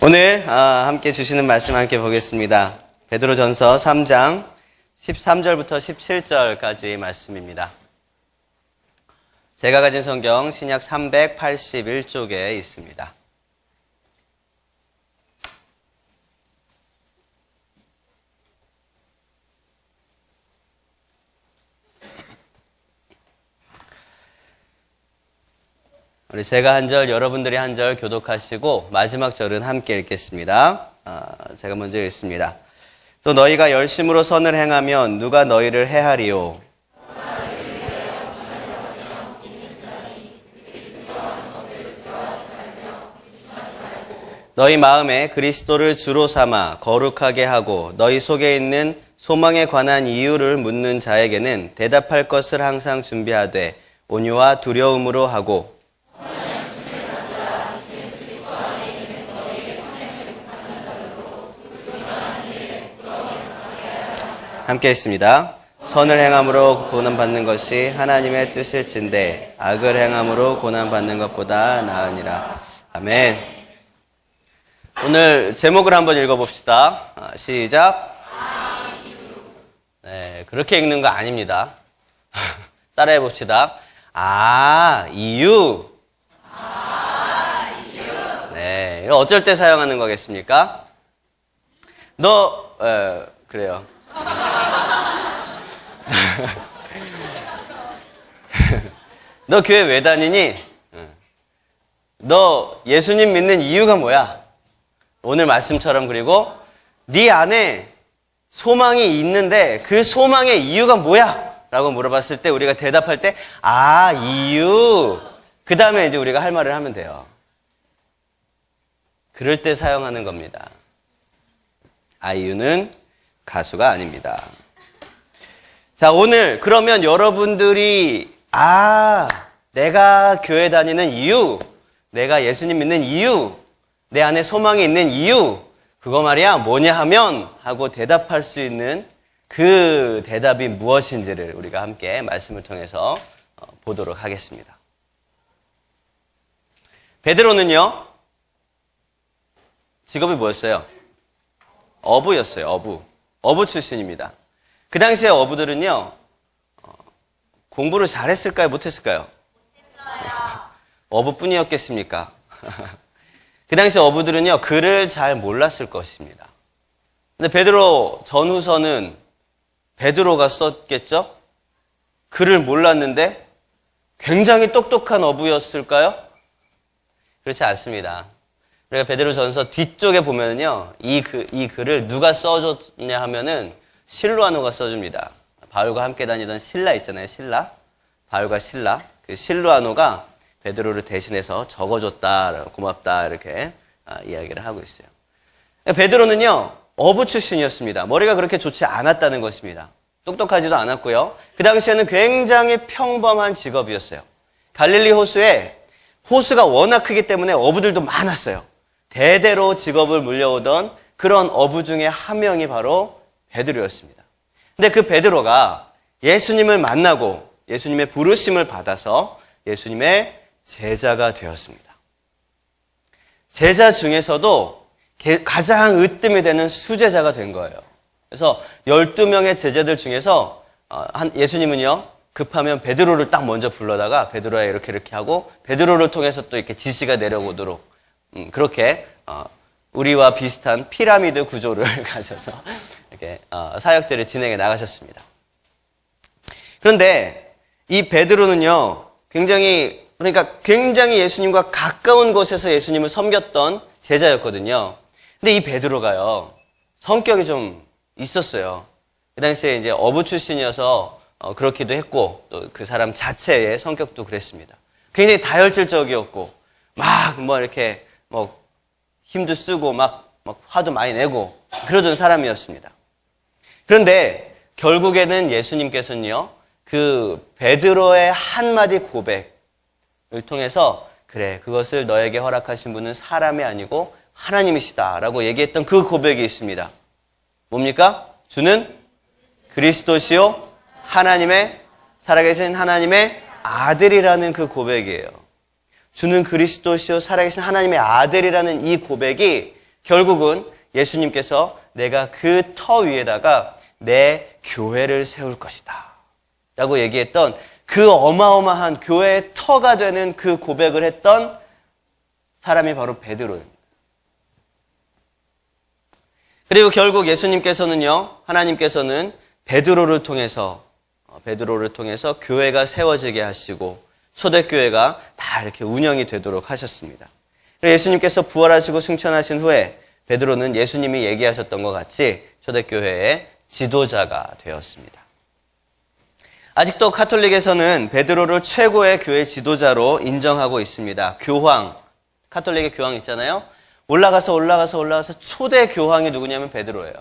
오늘 함께 주시는 말씀 함께 보겠습니다. 베드로전서 3장 13절부터 17절까지 말씀입니다. 제가 가진 성경 신약 381쪽에 있습니다. 우리 제가 한 절, 여러분들이 한 절 교독하시고 마지막 절은 함께 읽겠습니다. 제가 먼저 읽습니다. 또 너희가 열심으로 선을 행하면 누가 너희를 해하리요? 너희 마음에 그리스도를 주로 삼아 거룩하게 하고 너희 속에 있는 소망에 관한 이유를 묻는 자에게는 대답할 것을 항상 준비하되 온유와 두려움으로 하고 함께 했습니다. 선을 행함으로 고난받는 것이 하나님의 뜻일진데 악을 행함으로 고난받는 것보다 나으니라. 아멘. 오늘 제목을 한번 읽어봅시다. 시작. 네, 그렇게 읽는 거 아닙니다. 따라해 봅시다. 이유. 네, 이거 어쩔 때 사용하는 거겠습니까? 그래요. 너 교회 왜 다니니? 너 예수님 믿는 이유가 뭐야? 오늘 말씀처럼. 그리고 네 안에 소망이 있는데 그 소망의 이유가 뭐야? 라고 물어봤을 때 우리가 대답할 때 이유. 그 다음에 이제 우리가 할 말을 하면 돼요. 그럴 때 사용하는 겁니다. 이유는 가수가 아닙니다. 자, 오늘 그러면 여러분들이 내가 교회 다니는 이유, 내가 예수님 믿는 이유, 내 안에 소망이 있는 이유, 그거 말이야 뭐냐 하면 하고 대답할 수 있는 그 대답이 무엇인지를 우리가 함께 말씀을 통해서 보도록 하겠습니다. 베드로는요, 직업이 뭐였어요? 어부였어요. 어부 출신입니다. 그 당시에 어부들은요, 공부를 잘했을까요? 못했을까요? 못했어요. 어부뿐이었겠습니까? 그 당시 어부들은요, 글을 잘 몰랐을 것입니다. 근데 베드로 전후서는 베드로가 썼겠죠? 글을 몰랐는데 굉장히 똑똑한 어부였을까요? 그렇지 않습니다. 우리가 베드로 전서 뒤쪽에 보면은요, 이 글을 누가 써줬냐 하면은 실루아노가 써줍니다. 바울과 함께 다니던 실라 있잖아요. 실라. 바울과 실라. 그 실루아노가 베드로를 대신해서 적어줬다, 고맙다, 이렇게 이야기를 하고 있어요. 베드로는요, 어부 출신이었습니다. 머리가 그렇게 좋지 않았다는 것입니다. 똑똑하지도 않았고요. 그 당시에는 굉장히 평범한 직업이었어요. 갈릴리 호수에 호수가 워낙 크기 때문에 어부들도 많았어요. 대대로 직업을 물려오던 그런 어부 중에 한 명이 바로 베드로였습니다. 근데 그 베드로가 예수님을 만나고 예수님의 부르심을 받아서 예수님의 제자가 되었습니다. 제자 중에서도 가장 으뜸이 되는 수제자가 된 거예요. 그래서 12명의 제자들 중에서 예수님은요, 급하면 베드로를 딱 먼저 불러다가 베드로야 이렇게 하고 베드로를 통해서 또 이렇게 지시가 내려오도록 그렇게 우리와 비슷한 피라미드 구조를 가져서 이렇게 사역들을 진행해 나가셨습니다. 그런데 이 베드로는요, 굉장히 예수님과 가까운 곳에서 예수님을 섬겼던 제자였거든요. 근데 이 베드로가요, 성격이 좀 있었어요. 그 당시에 이제 어부 출신이어서 그렇기도 했고, 또 그 사람 자체의 성격도 그랬습니다. 굉장히 다혈질적이었고, 이렇게 힘도 쓰고 막 화도 많이 내고 그러던 사람이었습니다. 그런데 결국에는 예수님께서는요, 그 베드로의 한마디 고백을 통해서 그래, 그것을 너에게 허락하신 분은 사람이 아니고 하나님이시다라고 얘기했던 그 고백이 있습니다. 뭡니까? 주는 그리스도시요 살아계신 하나님의 아들이라는 그 고백이에요. 주는 그리스도시요 살아계신 하나님의 아들이라는 이 고백이 결국은 예수님께서 내가 그 터 위에다가 내 교회를 세울 것이다 라고 얘기했던 그 어마어마한 교회의 터가 되는 그 고백을 했던 사람이 바로 베드로입니다. 그리고 결국 예수님께서는요, 하나님께서는 베드로를 통해서 교회가 세워지게 하시고 초대교회가 다 이렇게 운영이 되도록 하셨습니다. 예수님께서 부활하시고 승천하신 후에 베드로는 예수님이 얘기하셨던 것 같이 초대교회의 지도자가 되었습니다. 아직도 카톨릭에서는 베드로를 최고의 교회 지도자로 인정하고 있습니다. 교황, 카톨릭의 교황 있잖아요. 올라가서 초대 교황이 누구냐면 베드로예요.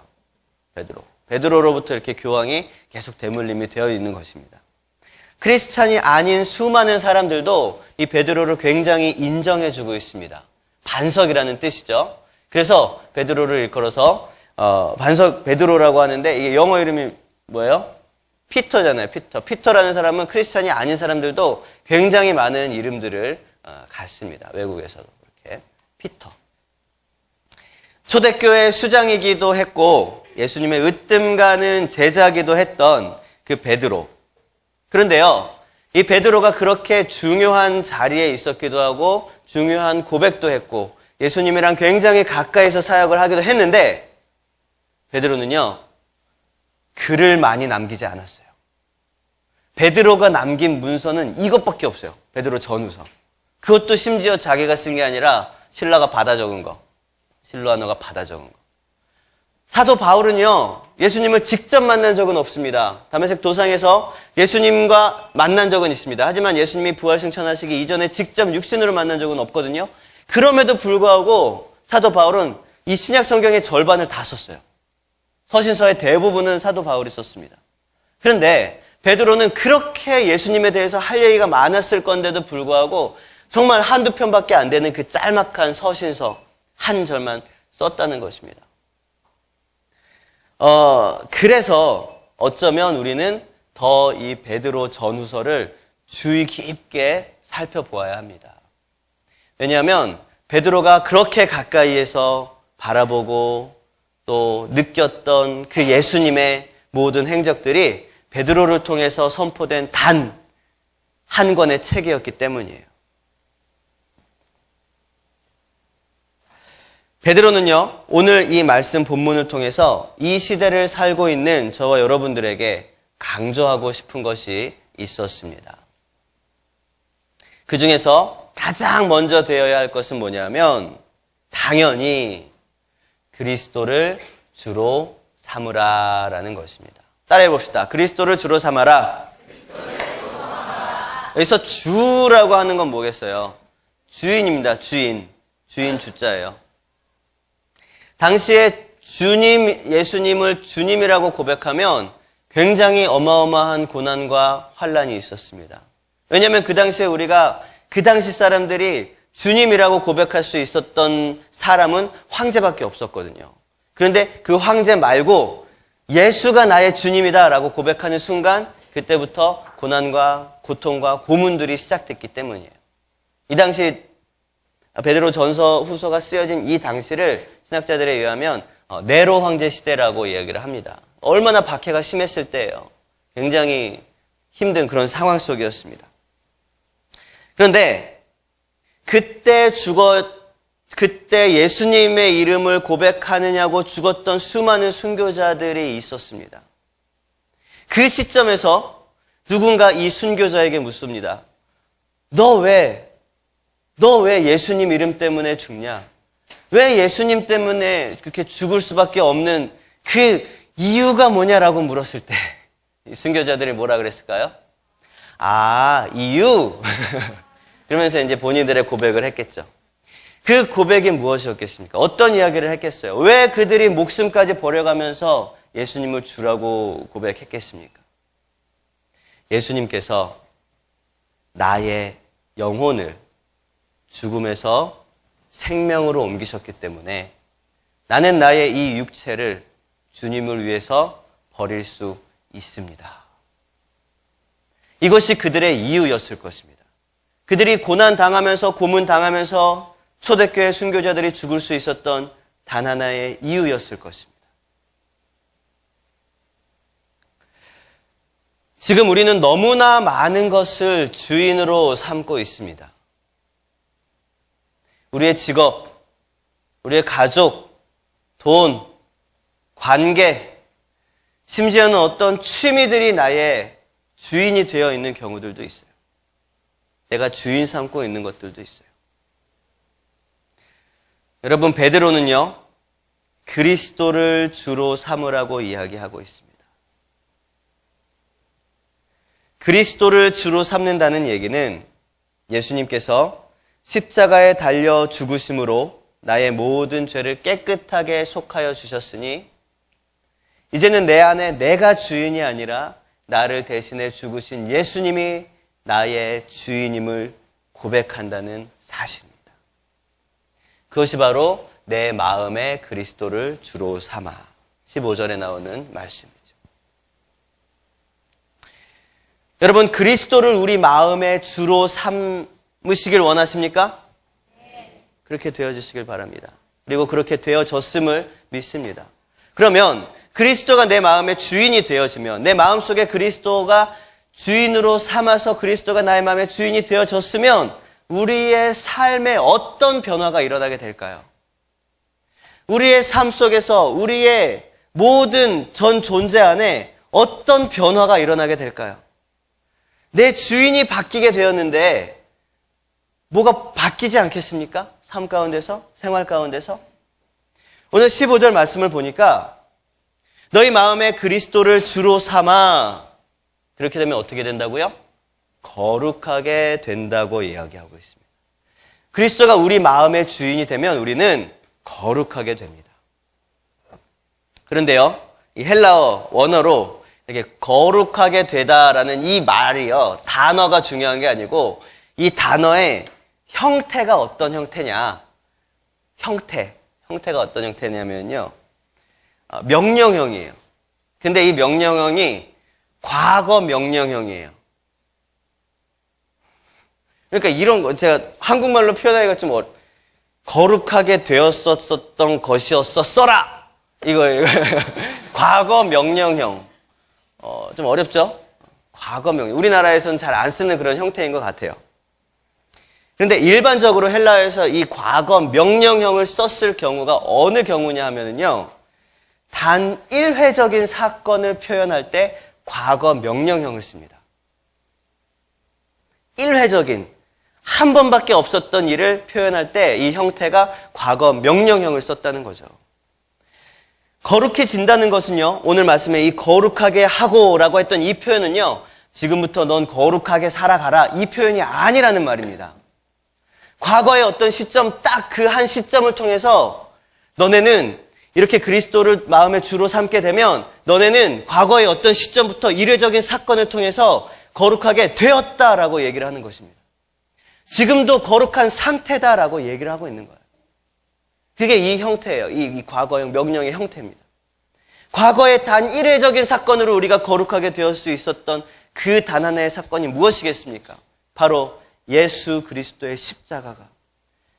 베드로로부터 이렇게 교황이 계속 대물림이 되어 있는 것입니다. 크리스찬이 아닌 수많은 사람들도 이 베드로를 굉장히 인정해주고 있습니다. 반석이라는 뜻이죠. 그래서 베드로를 일컬어서 반석 베드로라고 하는데 이게 영어 이름이 뭐예요? 피터잖아요. 피터라는 사람은 크리스찬이 아닌 사람들도 굉장히 많은 이름들을 갖습니다. 외국에서도 그렇게 피터. 초대교회 수장이기도 했고 예수님의 으뜸 가는 제자기도 했던 그 베드로. 그런데요, 이 베드로가 그렇게 중요한 자리에 있었기도 하고 중요한 고백도 했고 예수님이랑 굉장히 가까이서 사역을 하기도 했는데 베드로는요, 글을 많이 남기지 않았어요. 베드로가 남긴 문서는 이것밖에 없어요. 베드로 전후서. 그것도 심지어 자기가 쓴 게 아니라 실로아가 받아 적은 거. 실로아너가 받아 적은 거. 사도 바울은요, 예수님을 직접 만난 적은 없습니다. 다메섹 도상에서 예수님과 만난 적은 있습니다. 하지만 예수님이 부활 승천하시기 이전에 직접 육신으로 만난 적은 없거든요. 그럼에도 불구하고 사도 바울은 이 신약 성경의 절반을 다 썼어요. 서신서의 대부분은 사도 바울이 썼습니다. 그런데 베드로는 그렇게 예수님에 대해서 할 얘기가 많았을 건데도 불구하고 정말 한두 편밖에 안 되는 그 짤막한 서신서 한 절만 썼다는 것입니다. 그래서 어쩌면 우리는 더 이 베드로 전후서를 주의 깊게 살펴보아야 합니다. 왜냐하면 베드로가 그렇게 가까이에서 바라보고 또 느꼈던 그 예수님의 모든 행적들이 베드로를 통해서 선포된 단 한 권의 책이었기 때문이에요. 베드로는요, 오늘 이 말씀 본문을 통해서 이 시대를 살고 있는 저와 여러분들에게 강조하고 싶은 것이 있었습니다. 그 중에서 가장 먼저 되어야 할 것은 뭐냐면 당연히 그리스도를 주로 삼으라라는 것입니다. 따라해 봅시다. 그리스도를 주로 삼아라. 여기서 주라고 하는 건 뭐겠어요? 주인입니다. 주인 주자예요. 당시에 예수님을 주님이라고 고백하면 굉장히 어마어마한 고난과 환란이 있었습니다. 왜냐하면 그 당시 사람들이 주님이라고 고백할 수 있었던 사람은 황제밖에 없었거든요. 그런데 그 황제 말고 예수가 나의 주님이다라고 고백하는 순간 그때부터 고난과 고통과 고문들이 시작됐기 때문이에요. 이 당시 베드로 전서 후서가 쓰여진 이 당시를 신학자들에 의하면 네로 황제 시대라고 이야기를 합니다. 얼마나 박해가 심했을 때예요. 굉장히 힘든 그런 상황 속이었습니다. 그런데 그때 예수님의 이름을 고백하느냐고 죽었던 수많은 순교자들이 있었습니다. 그 시점에서 누군가 이 순교자에게 묻습니다. 너 왜 예수님 이름 때문에 죽냐? 왜 예수님 때문에 그렇게 죽을 수밖에 없는 그 이유가 뭐냐라고 물었을 때 이 순교자들이 뭐라 그랬을까요? 이유? 그러면서 이제 본인들의 고백을 했겠죠. 그 고백이 무엇이었겠습니까? 어떤 이야기를 했겠어요? 왜 그들이 목숨까지 버려가면서 예수님을 주라고 고백했겠습니까? 예수님께서 나의 영혼을 죽음에서 생명으로 옮기셨기 때문에 나는 나의 이 육체를 주님을 위해서 버릴 수 있습니다. 이것이 그들의 이유였을 것입니다. 그들이 고난당하면서 고문당하면서 초대교회 순교자들이 죽을 수 있었던 단 하나의 이유였을 것입니다. 지금 우리는 너무나 많은 것을 주인으로 삼고 있습니다. 우리의 직업, 우리의 가족, 돈, 관계, 심지어는 어떤 취미들이 나의 주인이 되어 있는 경우들도 있어요. 내가 주인 삼고 있는 것들도 있어요. 여러분, 베드로는요, 그리스도를 주로 삼으라고 이야기하고 있습니다. 그리스도를 주로 삼는다는 얘기는 예수님께서 십자가에 달려 죽으심으로 나의 모든 죄를 깨끗하게 속하여 주셨으니 이제는 내 안에 내가 주인이 아니라 나를 대신해 죽으신 예수님이 나의 주인임을 고백한다는 사실입니다. 그것이 바로 내 마음에 그리스도를 주로 삼아 15절에 나오는 말씀이죠. 여러분, 그리스도를 우리 마음에 주로 삼으시길 원하십니까? 네. 그렇게 되어주시길 바랍니다. 그리고 그렇게 되어졌음을 믿습니다. 그러면 그리스도가 내 마음의 주인이 되어지면, 내 마음속에 그리스도가 주인으로 삼아서 그리스도가 나의 마음의 주인이 되어졌으면 우리의 삶에 어떤 변화가 일어나게 될까요? 우리의 삶 속에서 우리의 모든 전 존재 안에 어떤 변화가 일어나게 될까요? 내 주인이 바뀌게 되었는데 뭐가 바뀌지 않겠습니까? 삶 가운데서, 생활 가운데서. 오늘 15절 말씀을 보니까 너희 마음에 그리스도를 주로 삼아, 그렇게 되면 어떻게 된다고요? 거룩하게 된다고 이야기하고 있습니다. 그리스도가 우리 마음의 주인이 되면 우리는 거룩하게 됩니다. 그런데요, 이 헬라어 원어로 이렇게 거룩하게 되다라는 이 말이요, 단어가 중요한 게 아니고 이 단어의 형태가 어떤 형태냐, 형태가 어떤 형태냐면요, 명령형이에요. 근데 이 명령형이 과거 명령형이에요. 그러니까 이런 거 제가 한국말로 표현하기가 좀 거룩하게 되었었던 것이었어라, 이거 과거 명령형. 좀 어렵죠? 과거 명령. 우리나라에서는 잘 안 쓰는 그런 형태인 것 같아요. 그런데 일반적으로 헬라어에서 이 과거 명령형을 썼을 경우가 어느 경우냐 하면은요, 단 1회적인 사건을 표현할 때 과거 명령형을 씁니다. 1회적인, 한 번밖에 없었던 일을 표현할 때 이 형태가 과거 명령형을 썼다는 거죠. 거룩해진다는 것은요, 오늘 말씀에 이 거룩하게 하고라고 했던 이 표현은요, 지금부터 넌 거룩하게 살아가라, 이 표현이 아니라는 말입니다. 과거의 어떤 시점, 딱 그 한 시점을 통해서 너네는 이렇게 그리스도를 마음의 주로 삼게 되면 너네는 과거의 어떤 시점부터 일회적인 사건을 통해서 거룩하게 되었다라고 얘기를 하는 것입니다. 지금도 거룩한 상태다라고 얘기를 하고 있는 거예요. 그게 이 형태예요. 이 과거형 명령의 형태입니다. 과거의 단 일회적인 사건으로 우리가 거룩하게 되었을 수 있었던 그 단 하나의 사건이 무엇이겠습니까? 바로 예수 그리스도의 십자가가,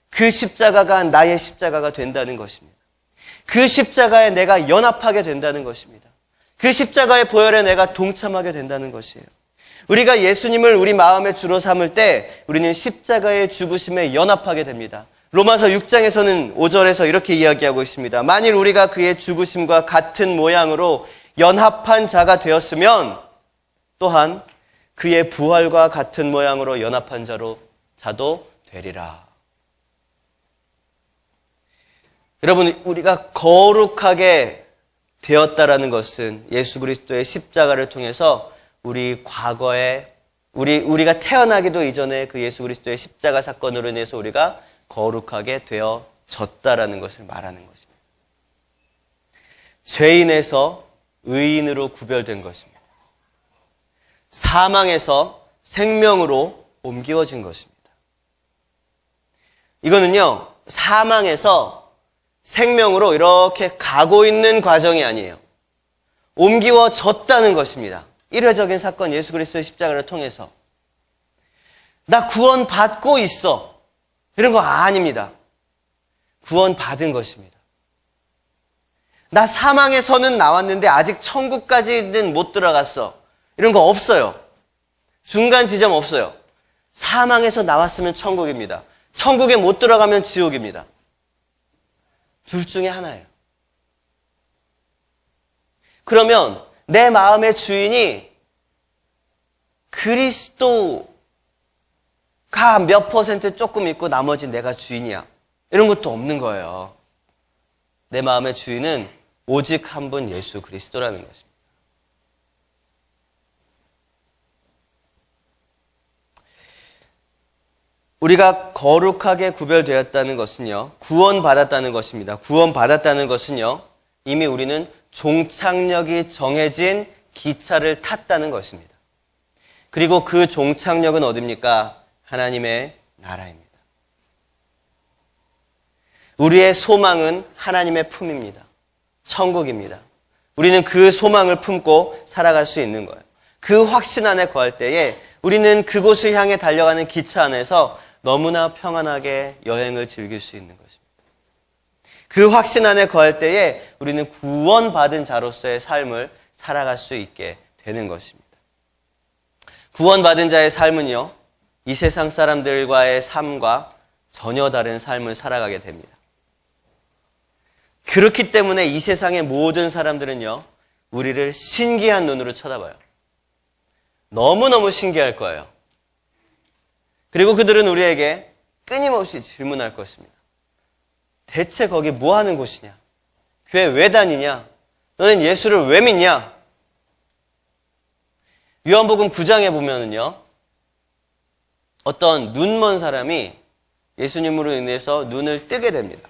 그 십자가가 나의 십자가가 된다는 것입니다. 그 십자가에 내가 연합하게 된다는 것입니다. 그 십자가의 보혈에 내가 동참하게 된다는 것이에요. 우리가 예수님을 우리 마음의 주로 삼을 때 우리는 십자가의 죽으심에 연합하게 됩니다. 로마서 6장에서는 5절에서 이렇게 이야기하고 있습니다. 만일 우리가 그의 죽으심과 같은 모양으로 연합한 자가 되었으면 또한 그의 부활과 같은 모양으로 연합한 자도 되리라. 여러분, 우리가 거룩하게 되었다라는 것은 예수 그리스도의 십자가를 통해서 우리 과거에 우리가 태어나기도 이전에 그 예수 그리스도의 십자가 사건으로 인해서 우리가 거룩하게 되어졌다라는 것을 말하는 것입니다. 죄인에서 의인으로 구별된 것입니다. 사망에서 생명으로 옮겨진 것입니다. 이거는요, 사망에서 생명으로 이렇게 가고 있는 과정이 아니에요. 옮겨졌다는 것입니다. 일회적인 사건, 예수 그리스도의 십자가를 통해서. 나 구원받고 있어, 이런 거 아닙니다. 구원받은 것입니다. 나 사망에서는 나왔는데 아직 천국까지는 못 들어갔어. 이런 거 없어요. 중간 지점 없어요. 사망에서 나왔으면 천국입니다. 천국에 못 들어가면 지옥입니다. 둘 중에 하나예요. 그러면 내 마음의 주인이 그리스도가 몇 퍼센트 조금 있고 나머지 내가 주인이야. 이런 것도 없는 거예요. 내 마음의 주인은 오직 한 분 예수 그리스도라는 것입니다. 우리가 거룩하게 구별되었다는 것은요, 구원받았다는 것입니다. 구원받았다는 것은요, 이미 우리는 종착역이 정해진 기차를 탔다는 것입니다. 그리고 그 종착역은 어디입니까? 하나님의 나라입니다. 우리의 소망은 하나님의 품입니다. 천국입니다. 우리는 그 소망을 품고 살아갈 수 있는 거예요. 그 확신 안에 거할 때에 우리는 그곳을 향해 달려가는 기차 안에서 너무나 평안하게 여행을 즐길 수 있는 것입니다. 그 확신 안에 거할 때에 우리는 구원받은 자로서의 삶을 살아갈 수 있게 되는 것입니다. 구원받은 자의 삶은요, 이 세상 사람들과의 삶과 전혀 다른 삶을 살아가게 됩니다. 그렇기 때문에 이 세상의 모든 사람들은요, 우리를 신기한 눈으로 쳐다봐요. 너무너무 신기할 거예요. 그리고 그들은 우리에게 끊임없이 질문할 것입니다. 대체 거기 뭐 하는 곳이냐? 교회 왜 다니냐? 너는 예수를 왜 믿냐? 요한복음 9장에 보면은요, 어떤 눈먼 사람이 예수님으로 인해서 눈을 뜨게 됩니다.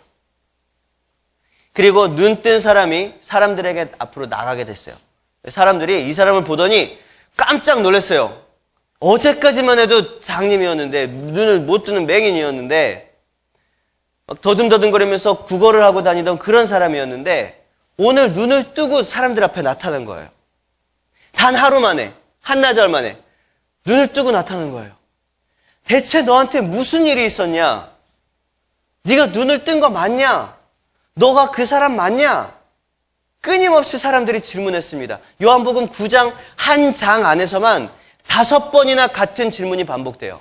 그리고 눈 뜬 사람이 사람들에게 앞으로 나가게 됐어요. 사람들이 이 사람을 보더니 깜짝 놀랐어요. 어제까지만 해도 장님이었는데, 눈을 못 뜨는 맹인이었는데, 막 더듬더듬거리면서 구걸을 하고 다니던 그런 사람이었는데, 오늘 눈을 뜨고 사람들 앞에 나타난 거예요. 단 하루 만에, 한나절 만에 눈을 뜨고 나타난 거예요. 대체 너한테 무슨 일이 있었냐? 네가 눈을 뜬 거 맞냐? 너가 그 사람 맞냐? 끊임없이 사람들이 질문했습니다. 요한복음 9장 한 장 안에서만 5번이나 같은 질문이 반복돼요.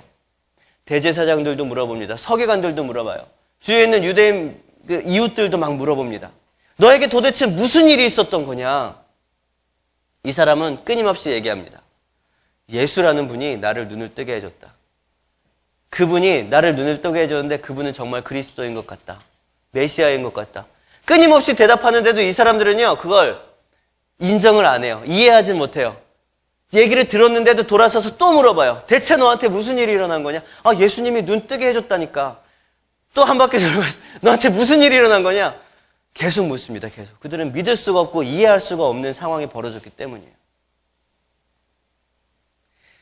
대제사장들도 물어봅니다. 서기관들도 물어봐요. 주위에 있는 유대인 이웃들도 막 물어봅니다. 너에게 도대체 무슨 일이 있었던 거냐? 이 사람은 끊임없이 얘기합니다. 예수라는 분이 나를 눈을 뜨게 해줬다. 그분이 나를 눈을 뜨게 해줬는데 그분은 정말 그리스도인 것 같다. 메시아인 것 같다. 끊임없이 대답하는데도 이 사람들은요, 그걸 인정을 안 해요. 이해하지 못해요. 얘기를 들었는데도 돌아서서 또 물어봐요. 대체 너한테 무슨 일이 일어난 거냐? 아, 예수님이 눈 뜨게 해줬다니까. 또 한 바퀴 돌아가서 너한테 무슨 일이 일어난 거냐? 계속 묻습니다. 계속. 그들은 믿을 수가 없고 이해할 수가 없는 상황이 벌어졌기 때문이에요.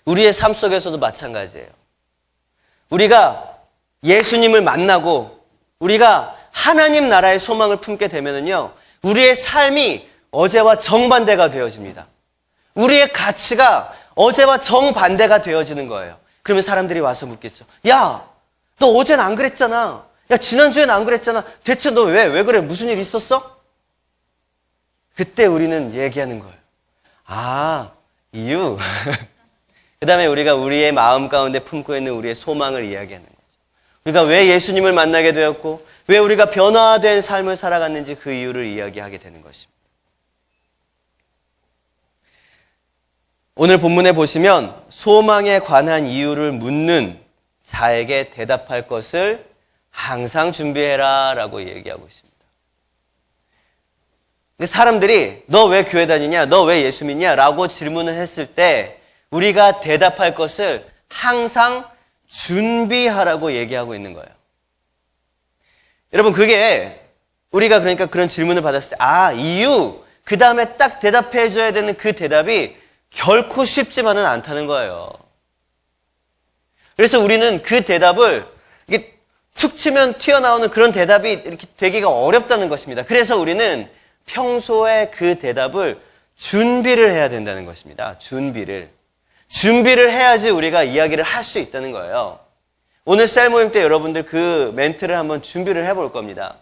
우리의 삶 속에서도 마찬가지예요. 우리가 예수님을 만나고 우리가 하나님 나라의 소망을 품게 되면은요, 우리의 삶이 어제와 정반대가 되어집니다. 우리의 가치가 어제와 정반대가 되어지는 거예요. 그러면 사람들이 와서 묻겠죠. 야, 너 어제는 안 그랬잖아. 야, 지난주에는 안 그랬잖아. 대체 너 왜 그래? 무슨 일 있었어? 그때 우리는 얘기하는 거예요. 아, 이유. 그 다음에 우리가 우리의 마음 가운데 품고 있는 우리의 소망을 이야기하는 거죠. 우리가 왜 예수님을 만나게 되었고 왜 우리가 변화된 삶을 살아갔는지 그 이유를 이야기하게 되는 것입니다. 오늘 본문에 보시면 소망에 관한 이유를 묻는 자에게 대답할 것을 항상 준비해라 라고 얘기하고 있습니다. 사람들이 너 왜 교회 다니냐? 너 왜 예수 믿냐? 라고 질문을 했을 때 우리가 대답할 것을 항상 준비하라고 얘기하고 있는 거예요. 여러분, 그게 우리가 그러니까 그런 질문을 받았을 때 이유, 그 다음에 딱 대답해 줘야 되는 그 대답이 결코 쉽지만은 않다는 거예요. 그래서 우리는 그 대답을 이게 툭 치면 튀어나오는 그런 대답이 이렇게 되기가 어렵다는 것입니다. 그래서 우리는 평소에 그 대답을 준비를 해야 된다는 것입니다. 준비를 해야지 우리가 이야기를 할 수 있다는 거예요. 오늘 셀 모임 때 여러분들 그 멘트를 한번 준비를 해볼 겁니다.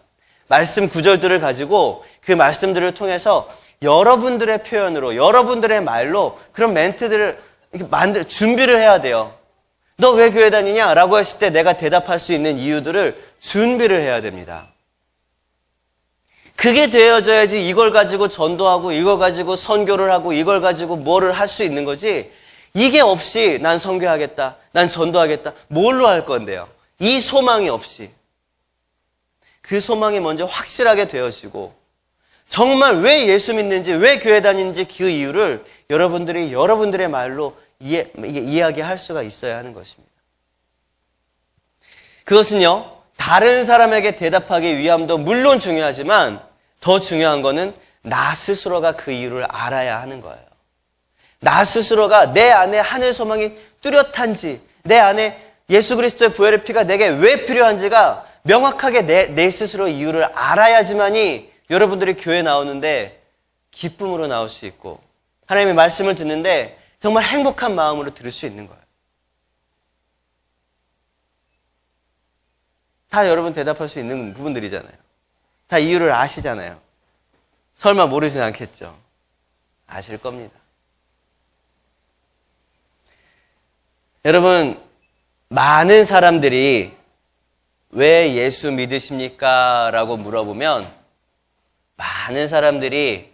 말씀 구절들을 가지고 그 말씀들을 통해서 여러분들의 표현으로, 여러분들의 말로 그런 멘트들을 이렇게 준비를 해야 돼요. 너 왜 교회 다니냐? 라고 했을 때 내가 대답할 수 있는 이유들을 준비를 해야 됩니다. 그게 되어져야지 이걸 가지고 전도하고, 이걸 가지고 선교를 하고, 이걸 가지고 뭐를 할 수 있는 거지. 이게 없이 난 선교하겠다, 난 전도하겠다, 뭘로 할 건데요? 이 소망이 없이. 그 소망이 먼저 확실하게 되어지고, 정말 왜 예수 믿는지, 왜 교회 다니는지 그 이유를 여러분들이 여러분들의 말로 이야기할 수가 있어야 하는 것입니다. 그것은요, 다른 사람에게 대답하기 위함도 물론 중요하지만 더 중요한 거는 나 스스로가 그 이유를 알아야 하는 거예요. 나 스스로가 내 안에 하늘 소망이 뚜렷한지, 내 안에 예수 그리스도의 보혈의 피가 내게 왜 필요한지가 명확하게 내 스스로 이유를 알아야지만이 여러분들이 교회 나오는데 기쁨으로 나올 수 있고 하나님의 말씀을 듣는데 정말 행복한 마음으로 들을 수 있는 거예요. 다 여러분 대답할 수 있는 부분들이잖아요. 다 이유를 아시잖아요. 설마 모르진 않겠죠. 아실 겁니다. 여러분, 많은 사람들이 왜 예수 믿으십니까? 라고 물어보면 많은 사람들이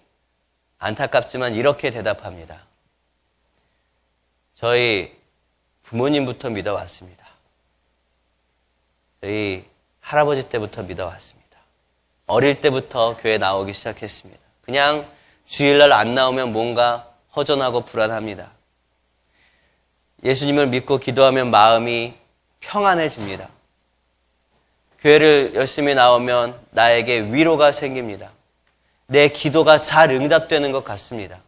안타깝지만 이렇게 대답합니다. 저희 부모님부터 믿어왔습니다. 저희 할아버지 때부터 믿어왔습니다. 어릴 때부터 교회 나오기 시작했습니다. 그냥 주일날 안 나오면 뭔가 허전하고 불안합니다. 예수님을 믿고 기도하면 마음이 평안해집니다. 교회를 열심히 나오면 나에게 위로가 생깁니다. 내 기도가 잘 응답되는 것 같습니다.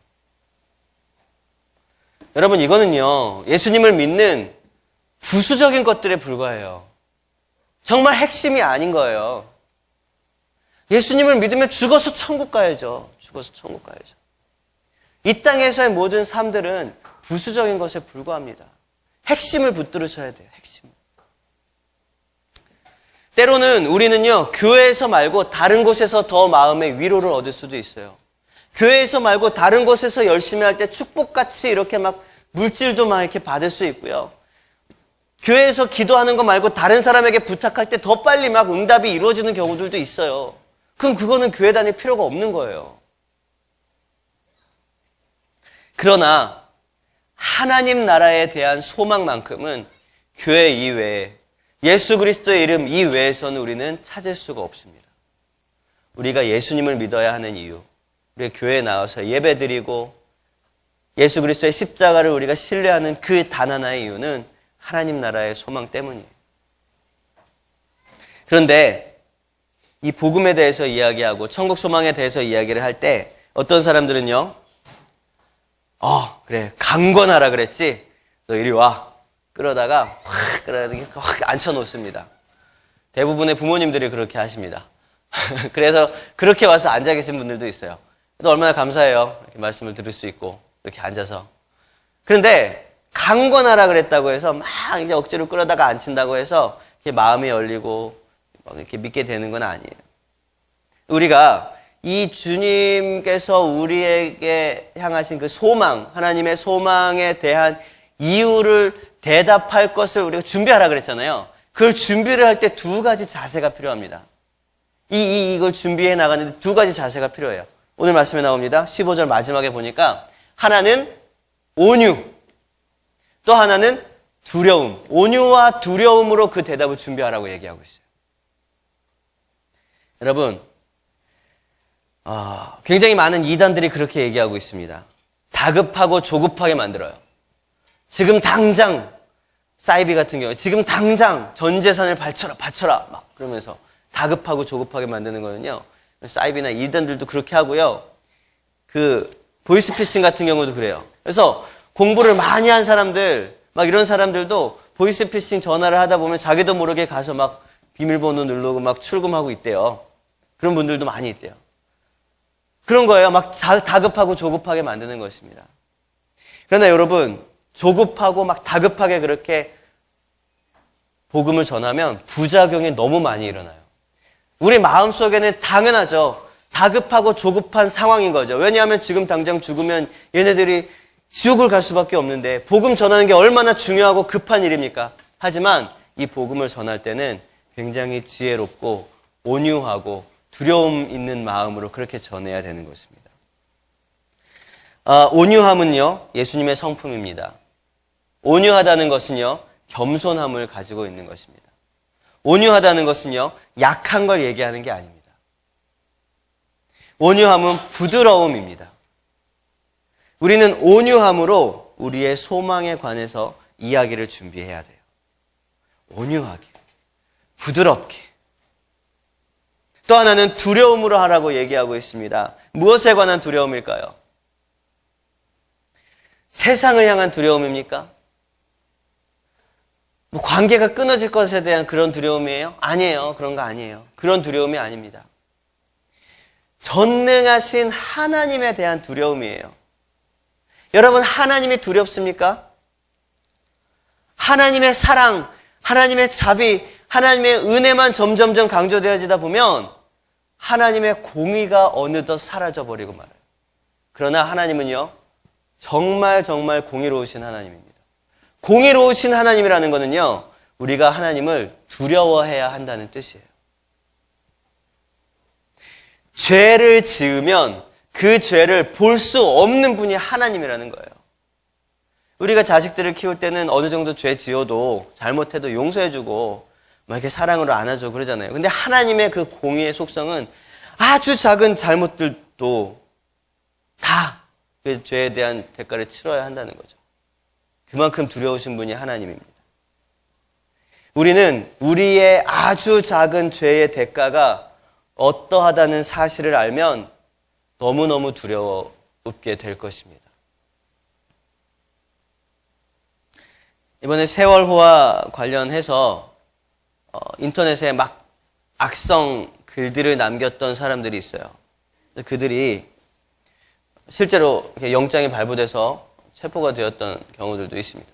여러분, 이거는요, 예수님을 믿는 부수적인 것들에 불과해요. 정말 핵심이 아닌 거예요. 예수님을 믿으면 죽어서 천국 가야죠. 죽어서 천국 가야죠. 이 땅에서의 모든 삶들은 부수적인 것에 불과합니다. 핵심을 붙들으셔야 돼요. 핵심. 때로는 우리는요, 교회에서 말고 다른 곳에서 더 마음의 위로를 얻을 수도 있어요. 교회에서 말고 다른 곳에서 열심히 할 때 축복같이 이렇게 막 물질도 막 이렇게 받을 수 있고요. 교회에서 기도하는 거 말고 다른 사람에게 부탁할 때 더 빨리 막 응답이 이루어지는 경우들도 있어요. 그럼 그거는 교회 다닐 필요가 없는 거예요. 그러나 하나님 나라에 대한 소망만큼은 교회 이외에 예수 그리스도의 이름 이외에서는 우리는 찾을 수가 없습니다. 우리가 예수님을 믿어야 하는 이유, 우리가 교회에 나와서 예배드리고 예수 그리스도의 십자가를 우리가 신뢰하는 그 단 하나의 이유는 하나님 나라의 소망 때문이에요. 그런데 이 복음에 대해서 이야기하고 천국 소망에 대해서 이야기를 할 때 어떤 사람들은요, 그래, 강권하라 그랬지? 너 이리 와. 그러다가 확 앉혀놓습니다. 대부분의 부모님들이 그렇게 하십니다. 그래서 그렇게 와서 앉아 계신 분들도 있어요. 또 얼마나 감사해요. 이렇게 말씀을 들을 수 있고, 이렇게 앉아서. 그런데 강권하라 그랬다고 해서 막 이제 억지로 끌어다가 앉힌다고 해서 이렇게 마음이 열리고 막 이렇게 믿게 되는 건 아니에요. 우리가 이 주님께서 우리에게 향하신 그 소망, 하나님의 소망에 대한 이유를 대답할 것을 우리가 준비하라 그랬잖아요. 그걸 준비를 할 때 두 가지 자세가 필요합니다. 이걸 준비해 나가는데 두 가지 자세가 필요해요. 오늘 말씀에 나옵니다. 15절 마지막에 보니까 하나는 온유, 또 하나는 두려움. 온유와 두려움으로 그 대답을 준비하라고 얘기하고 있어요. 여러분, 굉장히 많은 이단들이 그렇게 얘기하고 있습니다. 다급하고 조급하게 만들어요. 지금 당장, 사이비 같은 경우 지금 당장 전 재산을 바쳐라 막 그러면서 다급하고 조급하게 만드는 거는요, 사이비나 이단들도 그렇게 하고요, 그 보이스피싱 같은 경우도 그래요. 그래서 공부를 많이 한 사람들, 막 이런 사람들도 보이스피싱 전화를 하다 보면 자기도 모르게 가서 막 비밀번호 누르고 막 출금하고 있대요. 그런 분들도 많이 있대요. 그런 거예요. 막 다급하고 조급하게 만드는 것입니다. 그러나 여러분, 조급하고 막 다급하게 그렇게 복음을 전하면 부작용이 너무 많이 일어나요. 우리 마음속에는 당연하죠. 다급하고 조급한 상황인 거죠. 왜냐하면 지금 당장 죽으면 얘네들이 지옥을 갈 수밖에 없는데 복음 전하는 게 얼마나 중요하고 급한 일입니까? 하지만 이 복음을 전할 때는 굉장히 지혜롭고 온유하고 두려움 있는 마음으로 그렇게 전해야 되는 것입니다. 온유함은요, 예수님의 성품입니다. 온유하다는 것은요, 겸손함을 가지고 있는 것입니다. 온유하다는 것은요, 약한 걸 얘기하는 게 아닙니다. 온유함은 부드러움입니다. 우리는 온유함으로 우리의 소망에 관해서 이야기를 준비해야 돼요. 온유하게, 부드럽게. 또 하나는 두려움으로 하라고 얘기하고 있습니다. 무엇에 관한 두려움일까요? 세상을 향한 두려움입니까? 관계가 끊어질 것에 대한 그런 두려움이에요? 아니에요. 그런 거 아니에요. 그런 두려움이 아닙니다. 전능하신 하나님에 대한 두려움이에요. 여러분, 하나님이 두렵습니까? 하나님의 사랑, 하나님의 자비, 하나님의 은혜만 점점점 강조되어지다 보면 하나님의 공의가 어느덧 사라져버리고 말아요. 그러나 하나님은요, 정말 공의로우신 하나님입니다. 공의로우신 하나님이라는 것은요, 우리가 하나님을 두려워해야 한다는 뜻이에요. 죄를 지으면 그 죄를 볼 수 없는 분이 하나님이라는 거예요. 우리가 자식들을 키울 때는 어느 정도 죄 지어도 잘못해도 용서해주고 막 이렇게 사랑으로 안아줘 그러잖아요. 근데 하나님의 그 공의의 속성은 아주 작은 잘못들도 다 그 죄에 대한 대가를 치러야 한다는 거죠. 그만큼 두려우신 분이 하나님입니다. 우리는 우리의 아주 작은 죄의 대가가 어떠하다는 사실을 알면 너무너무 두려웠게 될 것입니다. 이번에 세월호와 관련해서 인터넷에 막 악성 글들을 남겼던 사람들이 있어요. 그들이 실제로 영장이 발부돼서 체포가 되었던 경우들도 있습니다.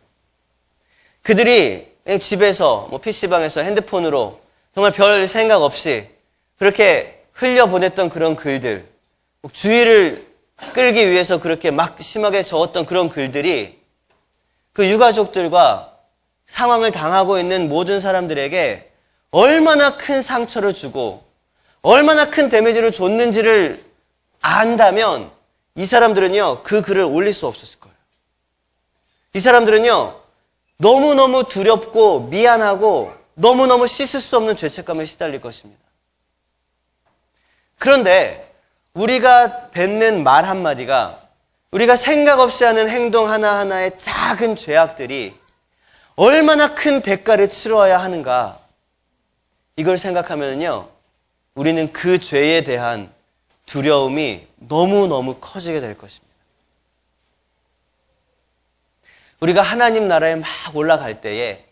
그들이 집에서 PC방에서 핸드폰으로 정말 별 생각 없이 그렇게 흘려보냈던 그런 글들, 주의를 끌기 위해서 그렇게 막 심하게 적었던 그런 글들이 그 유가족들과 상황을 당하고 있는 모든 사람들에게 얼마나 큰 상처를 주고 얼마나 큰 데미지를 줬는지를 안다면 이 사람들은요, 그 글을 올릴 수 없었을 거예요. 이 사람들은요, 너무너무 두렵고 미안하고 너무너무 씻을 수 없는 죄책감에 시달릴 것입니다. 그런데 우리가 뱉는 말 한마디가, 우리가 생각 없이 하는 행동 하나하나의 작은 죄악들이 얼마나 큰 대가를 치러야 하는가, 이걸 생각하면요, 우리는 그 죄에 대한 두려움이 너무너무 커지게 될 것입니다. 우리가 하나님 나라에 막 올라갈 때에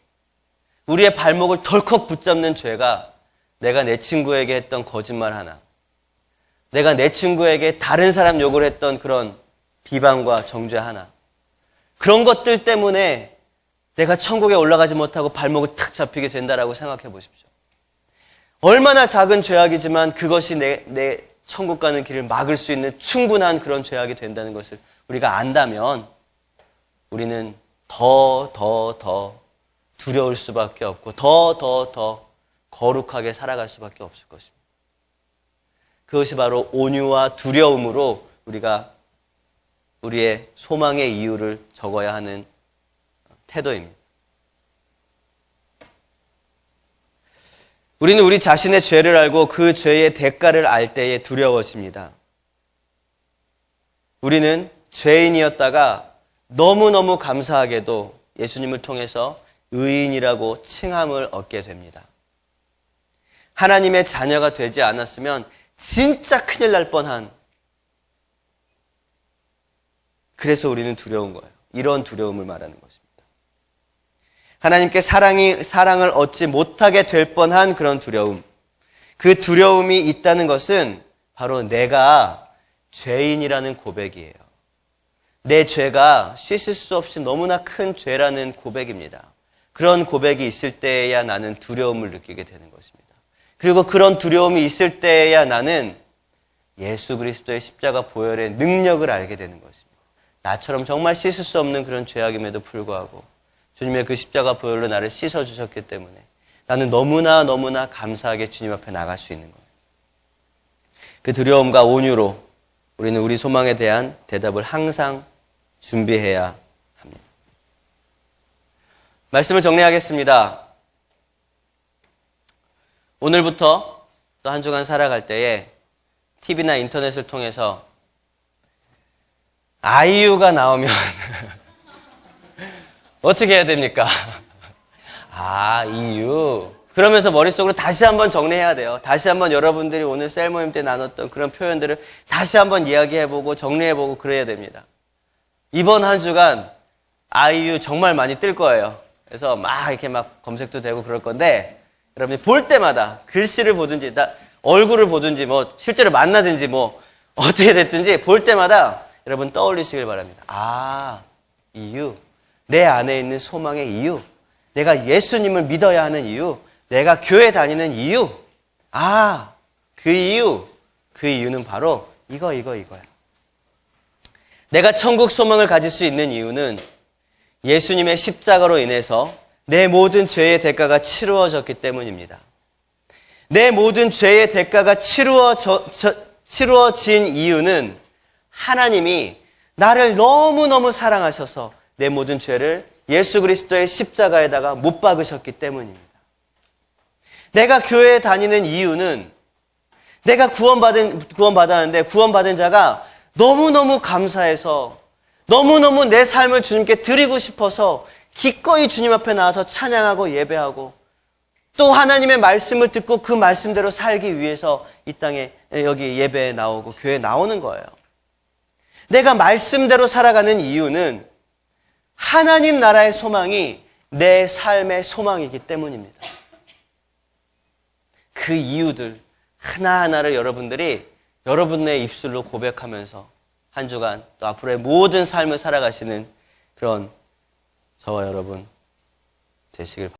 우리의 발목을 덜컥 붙잡는 죄가 내가 내 친구에게 했던 거짓말 하나, 내가 내 친구에게 다른 사람 욕을 했던 그런 비방과 정죄 하나, 그런 것들 때문에 내가 천국에 올라가지 못하고 발목을 탁 잡히게 된다라고 생각해 보십시오. 얼마나 작은 죄악이지만 그것이 내 천국 가는 길을 막을 수 있는 충분한 그런 죄악이 된다는 것을 우리가 안다면 우리는 더 두려울 수밖에 없고 더 거룩하게 살아갈 수밖에 없을 것입니다. 그것이 바로 온유와 두려움으로 우리가 우리의 소망의 이유를 적어야 하는 태도입니다. 우리는 우리 자신의 죄를 알고 그 죄의 대가를 알 때에 두려워집니다. 우리는 죄인이었다가 너무너무 감사하게도 예수님을 통해서 의인이라고 칭함을 얻게 됩니다. 하나님의 자녀가 되지 않았으면 진짜 큰일 날 뻔한, 그래서 우리는 두려운 거예요. 이런 두려움을 말하는 것입니다. 하나님께 사랑을 얻지 못하게 될 뻔한 그런 두려움. 그 두려움이 있다는 것은 바로 내가 죄인이라는 고백이에요. 내 죄가 씻을 수 없이 너무나 큰 죄라는 고백입니다. 그런 고백이 있을 때야 나는 두려움을 느끼게 되는 것입니다. 그리고 그런 두려움이 있을 때야 나는 예수 그리스도의 십자가 보혈의 능력을 알게 되는 것입니다. 나처럼 정말 씻을 수 없는 그런 죄악임에도 불구하고 주님의 그 십자가 보혈로 나를 씻어주셨기 때문에 나는 너무나 감사하게 주님 앞에 나갈 수 있는 거예요. 그 두려움과 온유로 우리는 우리 소망에 대한 대답을 항상 준비해야 합니다. 말씀을 정리하겠습니다. 오늘부터 또 한 주간 살아갈 때에 TV나 인터넷을 통해서 아이유가 나오면 어떻게 해야 됩니까? 이유. 그러면서 머릿속으로 다시 한번 정리해야 돼요. 다시 한번 여러분들이 오늘 셀 모임 때 나눴던 그런 표현들을 다시 한번 이야기해보고 정리해보고 그래야 됩니다. 이번 한 주간 아이유 정말 많이 뜰 거예요. 그래서 이렇게 검색도 되고 그럴 건데 여러분이 볼 때마다 글씨를 보든지 얼굴을 보든지 실제로 만나든지 어떻게 됐든지 볼 때마다 여러분 떠올리시길 바랍니다. 이유. 내 안에 있는 소망의 이유. 내가 예수님을 믿어야 하는 이유. 내가 교회 다니는 이유. 그 이유. 그 이유는 바로 이거야. 내가 천국 소망을 가질 수 있는 이유는 예수님의 십자가로 인해서 내 모든 죄의 대가가 치루어졌기 때문입니다. 내 모든 죄의 대가가 치루어진 이유는 하나님이 나를 너무너무 사랑하셔서 내 모든 죄를 예수 그리스도의 십자가에다가 못 박으셨기 때문입니다. 내가 교회에 다니는 이유는 내가 구원받았는데 구원받은 자가 너무너무 감사해서 너무너무 내 삶을 주님께 드리고 싶어서 기꺼이 주님 앞에 나와서 찬양하고 예배하고 또 하나님의 말씀을 듣고 그 말씀대로 살기 위해서 이 땅에 여기 예배에 나오고 교회에 나오는 거예요. 내가 말씀대로 살아가는 이유는 하나님 나라의 소망이 내 삶의 소망이기 때문입니다. 그 이유들 하나하나를 여러분들이 여러분의 입술로 고백하면서 한 주간 또 앞으로의 모든 삶을 살아가시는 그런 저와 여러분 되시길 바랍니다.